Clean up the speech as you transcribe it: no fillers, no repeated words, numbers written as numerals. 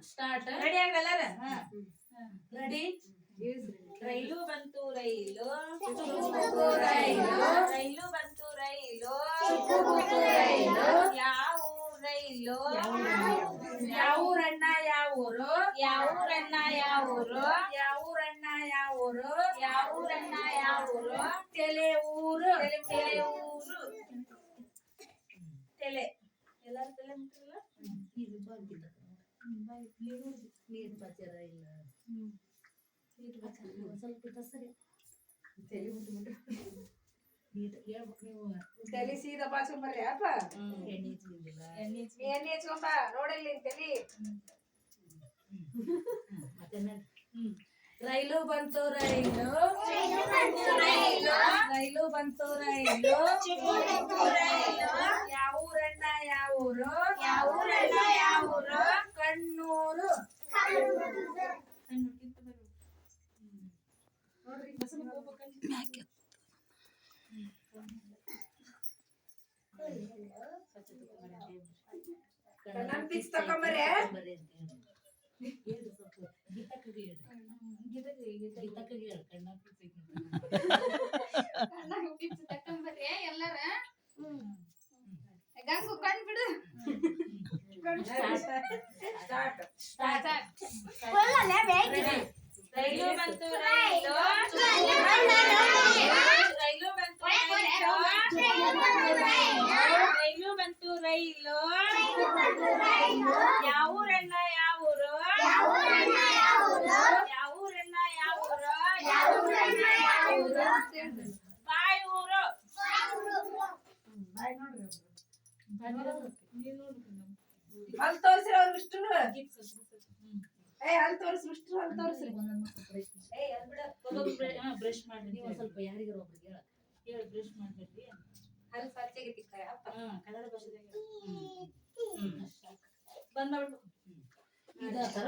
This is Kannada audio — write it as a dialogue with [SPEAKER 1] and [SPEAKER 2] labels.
[SPEAKER 1] ಸ್ಟಾರ್ಟ್
[SPEAKER 2] ರೆಡಿ ಆಗಲ್ಲರ
[SPEAKER 1] ರೆಡಿ
[SPEAKER 2] ರೈಲು ಬಂತು ರೈಲು ರೈಲು ಬಂತು ರೈಲು ಯಾವ ರೈಲು
[SPEAKER 1] ಯಾವೂರಣ್ಣ ಯಾವೂರು
[SPEAKER 2] ಯಾವೂರಣ್ಣ ಯಾವೂರು
[SPEAKER 1] ಯಾವೂರಣ್ಣ ಯಾವೂರು
[SPEAKER 2] ಯಾವೂರಣ್ಣ ಯಾವೂರು
[SPEAKER 1] ತೆಲೆ ಊರು
[SPEAKER 2] ತೆಲೆ ಊರು ತೆಲೆ ಎಲ್ಲಾರು ತೆಲೆ ಮುಟ್ಟಿಲ್ಲ
[SPEAKER 1] ನೀರು ಬಚ್ಚರ ಇಲ್ಲ ಸ್ವಲ್ಪ ಸರಿ ಹೇಳ್ಬೇಕು ನೀವು
[SPEAKER 3] ತಲಿ ಸೀದಾ ಬಾಚ್ಕೊಂಬರ್ರಿ ಅಪ್ಪ
[SPEAKER 1] ಎಣ್ಣೆ ಹಚ್ಚಿಲ್ಲ
[SPEAKER 3] ಎಣ್ಣೆ ಹಚ್ಕೊಂಬ ನೋಡಿಲ್ಲಿ ತಲಿ
[SPEAKER 1] ಮತ್ತೆ ರೈಲು ಬಂತು ರೈಲು ರೈಲು ಬಂತು ರೈಲು ಯಾವೂರಣ್ಣ ಯಾವೂರು
[SPEAKER 2] ಯಾವೂರಣ್ಣ ಯಾವೂರು
[SPEAKER 1] ಕಣ್ಣೂರು
[SPEAKER 3] ಕಣ್ಣನ್ ಪಿಕ್ಸ್ ತಕೊಂಬರ್ರಿ
[SPEAKER 2] ಎಲ್ಲಾರ ಗಂಗು ಕಣ್ ಬಿಡು ರೈಲು ಬಂತು ರೈಲು ರೈಲು ಬಂತು ರೈಲು ಬಂತು ರೈಲು ಯಾವೂರಣ್ಣ ಯಾವೂರು ಯಾವೂರಣ್ಣ ಯಾವೂರು ಬಾಯ್ ಊರು
[SPEAKER 3] ಹಲ್ ತೋರಿಸ್ರಿ ಅವ್ರಿಗೆ ಇಷ್ಟು ಹಲ್ ತೋರಿಸ್ರಿ ಇಷ್ಟು ಹಲ್ ತೋರಿಸ್ರಿ
[SPEAKER 1] ಬ್ರಷ್ ಮಾಡಿ ನೀವು ಸ್ವಲ್ಪ ಯಾರಿಗಾರ ಒಬ್ರಿಗೆ ಹೇಳ ಬ್ರಷ್ ಮಾಡ್ಬೇಡ್ರಿ
[SPEAKER 2] ಹಲ್ ಸ್ವಚ್ಛಗೆ ತಿಕ್ಕಾಯ
[SPEAKER 1] ಕನ್ನಡ ಭಾಷೆದಾಗ
[SPEAKER 2] ಬಂದ್ ಮಾಡ್ಬಿಡು
[SPEAKER 1] ಇದ ತರ